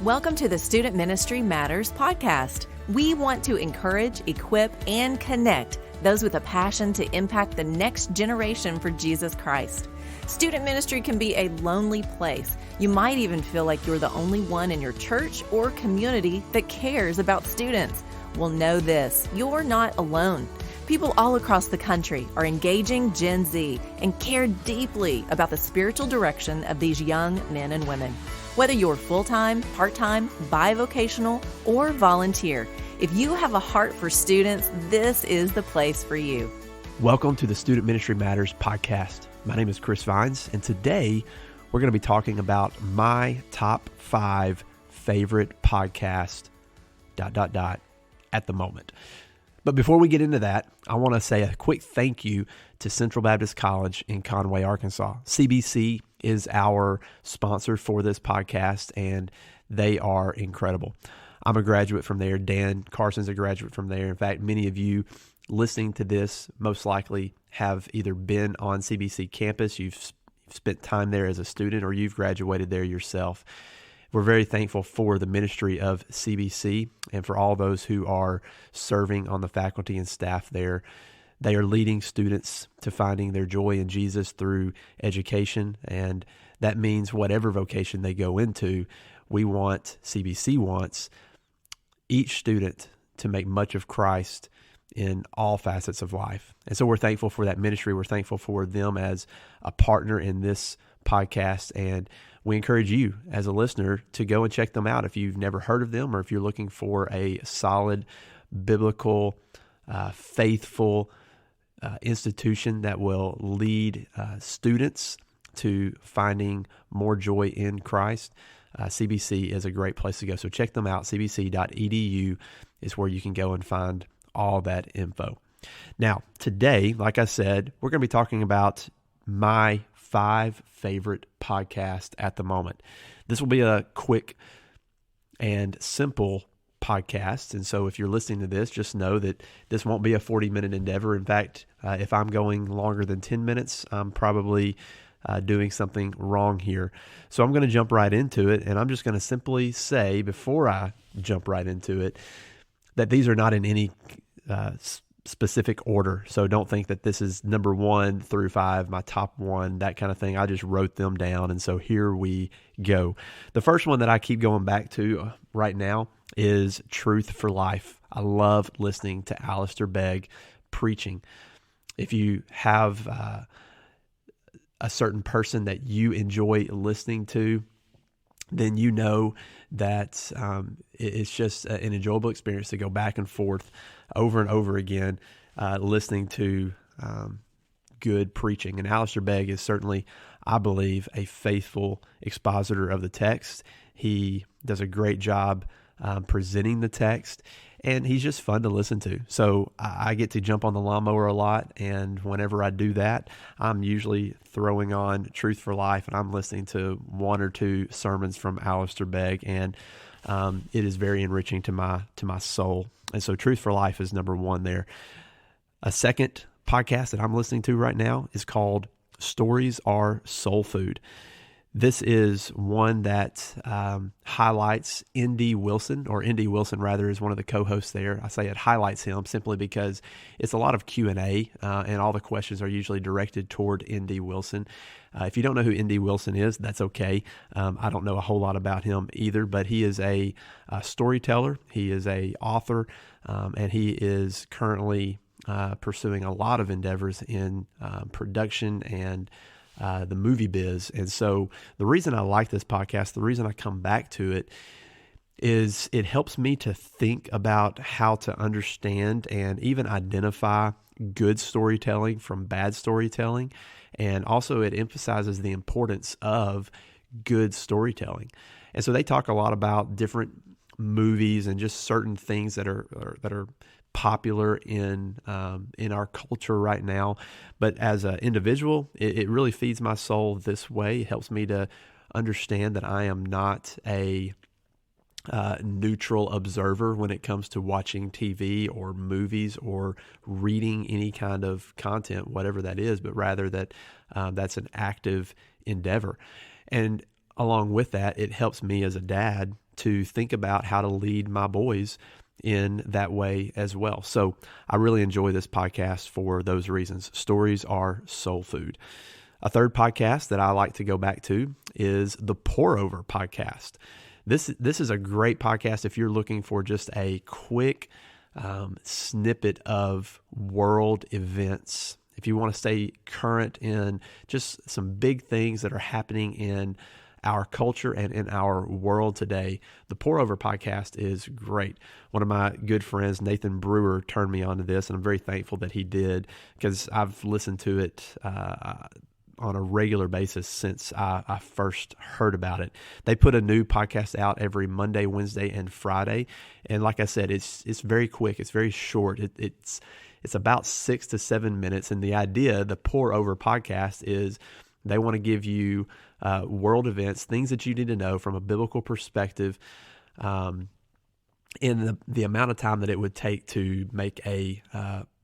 Welcome to the Student Ministry Matters podcast. We want to encourage, equip, and connect those with a passion to impact the next generation for Jesus Christ. Student ministry can be a lonely place. You might even feel like you're the only one in your church or community that cares about students. Well, know this, you're not alone. People all across the country are engaging Gen Z and care deeply about the spiritual direction of these young men and women. Whether you're full-time, part-time, bivocational, or volunteer, if you have a heart for students, this is the place for you. Welcome to the Student Ministry Matters podcast. My name is Chris Vines, and today we're going to be talking about my top 5 favorite podcasts, at the moment. But before we get into that, I want to say a quick thank you to Central Baptist College in Conway, Arkansas. CBC is our sponsor for this podcast, and they are incredible. I'm a graduate from there. Carson's a graduate from there. In fact, many of you listening to this most likely have either been on CBC campus, you've spent time there as a student, or you've graduated there yourself. We're very thankful for the ministry of CBC and for all those who are serving on the faculty and staff there. They are leading students to finding their joy in Jesus through education, and that means whatever vocation they go into, CBC wants each student to make much of Christ in all facets of life. And so we're thankful for that ministry. We're thankful for them as a partner in this podcast, and we encourage you as a listener to go and check them out if you've never heard of them, or if you're looking for a solid, biblical, faithful institution that will lead students to finding more joy in Christ. CBC is a great place to go. So check them out. cbc.edu is where you can go and find all that info. Now, today, like I said, we're going to be talking about my 5 favorite podcasts at the moment. This will be a quick and simple podcast. And so if you're listening to this, just know that this won't be a 40-minute endeavor. In fact, if I'm going longer than 10 minutes, I'm probably doing something wrong here. So I'm going to jump right into it. And I'm just going to simply say, before I jump right into it, that these are not in any specific order. So don't think that this is number 1 through 5, my top 1, that kind of thing. I just wrote them down. And so here we go. The first one that I keep going back to right now is Truth for Life. I love listening to Alistair Begg preaching. If you have a certain person that you enjoy listening to, then you know that it's just an enjoyable experience to go back and forth over and over again, listening to good preaching. And Alistair Begg is certainly, I believe, a faithful expositor of the text. He does a great job presenting the text, and he's just fun to listen to. So I get to jump on the lawnmower a lot, and whenever I do that, I'm usually throwing on Truth for Life, and I'm listening to 1 or 2 sermons from Alistair Begg, and it is very enriching to my soul. And so Truth for Life is number 1 there. A second podcast that I'm listening to right now is called Stories Are Soul Food. This is one that highlights Indy Wilson is one of the co-hosts there. I say it highlights him simply because it's a lot of Q&A, and all the questions are usually directed toward Indy Wilson. If you don't know who Indy Wilson is, that's okay. I don't know a whole lot about him either, but he is a storyteller. He is a author, and he is currently pursuing a lot of endeavors in production and the movie biz. And so the reason I like this podcast, the reason I come back to it, is it helps me to think about how to understand and even identify good storytelling from bad storytelling. And also it emphasizes the importance of good storytelling. And so they talk a lot about different movies and just certain things that are popular in our culture right now. But as an individual, it really feeds my soul this way. It helps me to understand that I am not a neutral observer when it comes to watching TV or movies or reading any kind of content, whatever that is, but rather that that's an active endeavor. And along with that, it helps me as a dad to think about how to lead my boys in that way as well. So I really enjoy this podcast for those reasons. Stories are soul food. A third podcast that I like to go back to is the Pour Over Podcast. This is a great podcast if you're looking for just a quick snippet of world events. If you want to stay current in just some big things that are happening in our culture and in our world today, the Pour Over Podcast is great. One of my good friends, Nathan Brewer, turned me on to this, and I'm very thankful that he did, because I've listened to it on a regular basis since I first heard about it. They put a new podcast out every Monday, Wednesday, and Friday, and like I said, it's very quick. It's very short. It's about 6 to 7 minutes, and the idea, the Pour Over Podcast, is they want to give you world events, things that you need to know from a biblical perspective, in the amount of time that it would take to make a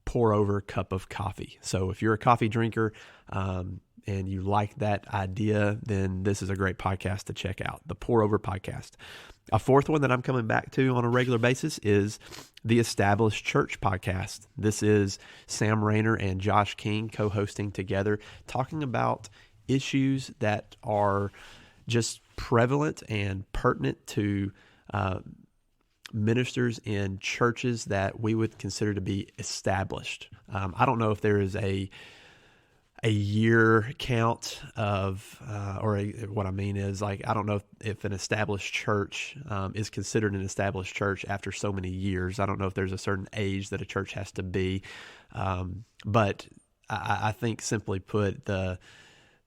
pour over cup of coffee. So if you're a coffee drinker and you like that idea, then this is a great podcast to check out, the Pour Over Podcast. A fourth one that I'm coming back to on a regular basis is the Established Church Podcast. This is Sam Rainer and Josh King co-hosting together, talking about issues that are just prevalent and pertinent to ministers in churches that we would consider to be established. I don't know if there is a year count of, what I mean is, like, I don't know if an established church is considered an established church after so many years. I don't know if there's a certain age that a church has to be, but I think, simply put,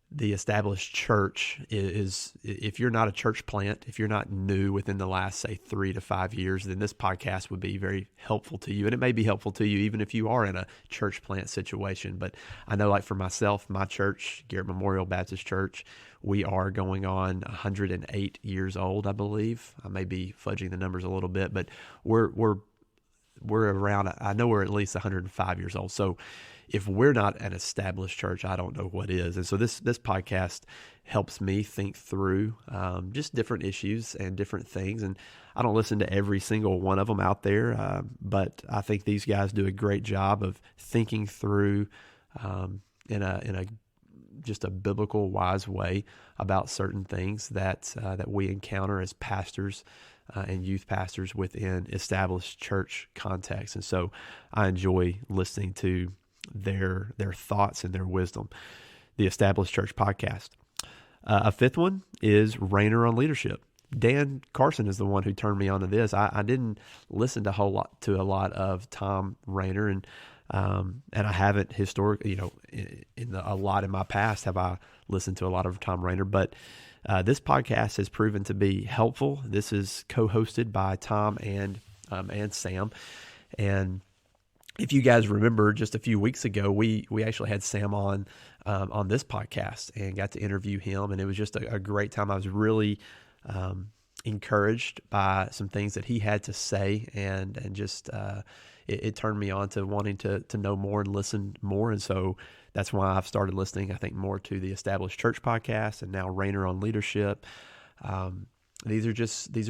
the established church is, if you're not a church plant, if you're not new within the last, say, 3 to 5 years, then this podcast would be very helpful to you. And it may be helpful to you even if you are in a church plant situation. But I know, like, for myself, my church, Garrett Memorial Baptist Church, we are going on 108 years old, I believe. I may be fudging the numbers a little bit, but we're around, I know we're at least 105 years old. So if we're not an established church, I don't know what is. And so this podcast helps me think through just different issues and different things. And I don't listen to every single one of them out there, but I think these guys do a great job of thinking through in a just a biblical, wise way about certain things that we encounter as pastors and youth pastors within established church contexts. And so I enjoy listening to their thoughts and their wisdom. The Established Church Podcast. A fifth one is Rainer on Leadership. Dan Carson is the one who turned me on to this. I didn't listen to a lot of Tom Rainer, and I haven't historically, a lot in my past have I listened to a lot of Tom Rainer, but this podcast has proven to be helpful. This is co-hosted by Tom and Sam, and if you guys remember, just a few weeks ago, we actually had Sam on this podcast and got to interview him, and it was just a great time. I was really encouraged by some things that he had to say, and just it turned me on to wanting to know more and listen more, and so that's why I've started listening, I think, more to the Established Church Podcast, and now Rainer on Leadership. These are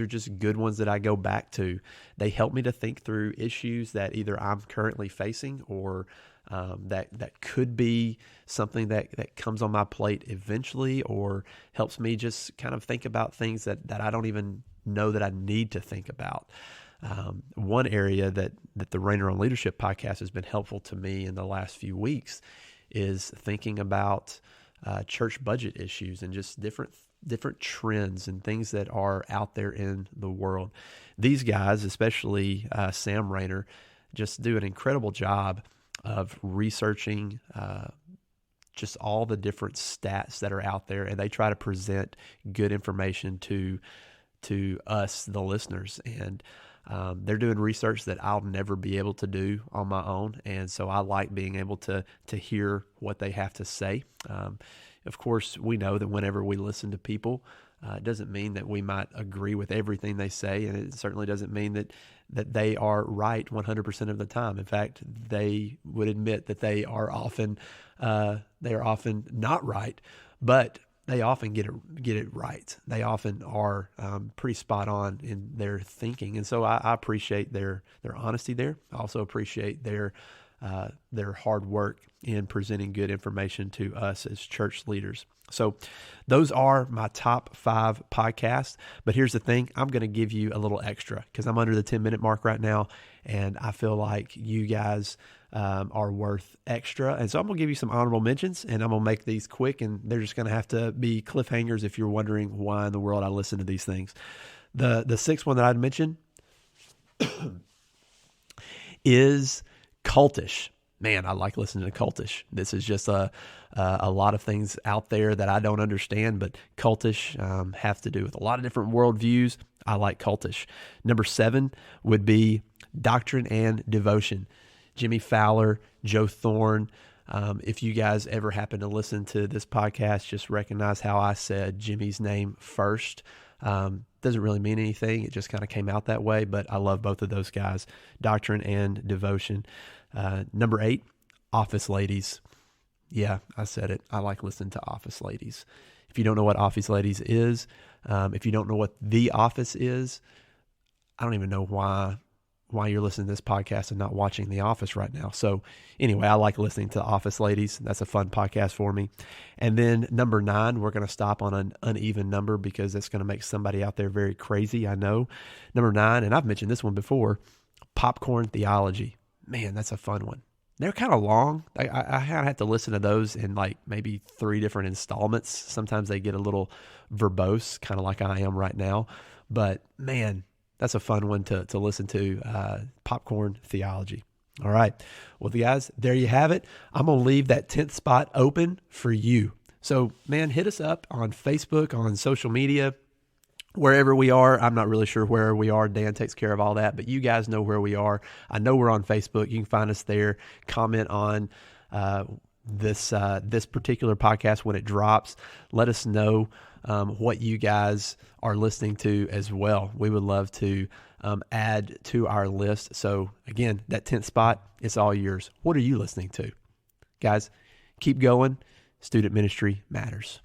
just good ones that I go back to. They help me to think through issues that either I'm currently facing or that could be something that comes on my plate eventually, or helps me just kind of think about things that I don't even know that I need to think about. One area that the Rainer on Leadership podcast has been helpful to me in the last few weeks is thinking about church budget issues and just different trends and things that are out there in the world. These guys, especially Sam Rainer, just do an incredible job of researching just all the different stats that are out there, and they try to present good information to us, the listeners. And they're doing research that I'll never be able to do on my own, and so I like being able to hear what they have to say. Of course, we know that whenever we listen to people, it doesn't mean that we might agree with everything they say, and it certainly doesn't mean that they are right 100% of the time. In fact, they would admit that they are often not right. But they often get it right. They often are pretty spot on in their thinking, and so I appreciate their honesty there. I also appreciate their hard work in presenting good information to us as church leaders. So those are my top 5 podcasts. But here's the thing, I'm going to give you a little extra because I'm under the 10-minute mark right now, and I feel like you guys are worth extra. And so I'm going to give you some honorable mentions, and I'm going to make these quick, and they're just going to have to be cliffhangers if you're wondering why in the world I listen to these things. The 6th one that I'd mention is Cultish. Man, I like listening to Cultish. This is just a lot of things out there that I don't understand, but Cultish have to do with a lot of different worldviews. I like Cultish. Number 7 would be Doctrine and Devotion. Jimmy Fowler, Joe Thorne. If you guys ever happen to listen to this podcast, just recognize how I said Jimmy's name first. Doesn't really mean anything. It just kind of came out that way, but I love both of those guys, Doctrine and Devotion. Number 8, Office Ladies. Yeah, I said it. I like listening to Office Ladies. If you don't know what Office Ladies is, if you don't know what The Office is, I don't even know why you're listening to this podcast and not watching The Office right now. So anyway, I like listening to Office Ladies. That's a fun podcast for me. And then number 9, we're going to stop on an uneven number because that's going to make somebody out there very crazy, I know. Number 9, and I've mentioned this one before, Popcorn Theology. Man, that's a fun one. They're kind of long. I kind of have to listen to those in like maybe 3 different installments. Sometimes they get a little verbose, kind of like I am right now. But man, that's a fun one to listen to, Popcorn Theology. All right. Well, guys, there you have it. I'm going to leave that 10th spot open for you. So, man, hit us up on Facebook, on social media, wherever we are. I'm not really sure where we are. Dan takes care of all that, but you guys know where we are. I know we're on Facebook. You can find us there. Comment on this particular podcast when it drops. Let us know what you guys are listening to as well. We would love to add to our list. So again, that 10th spot, it's all yours. What are you listening to? Guys, keep going. Student ministry matters.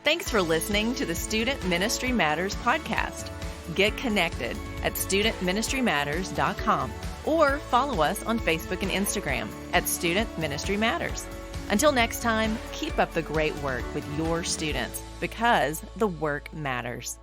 Thanks for listening to the Student Ministry Matters podcast. Get connected at studentministrymatters.com or follow us on Facebook and Instagram at Student Ministry Matters. Until next time, keep up the great work with your students because the work matters.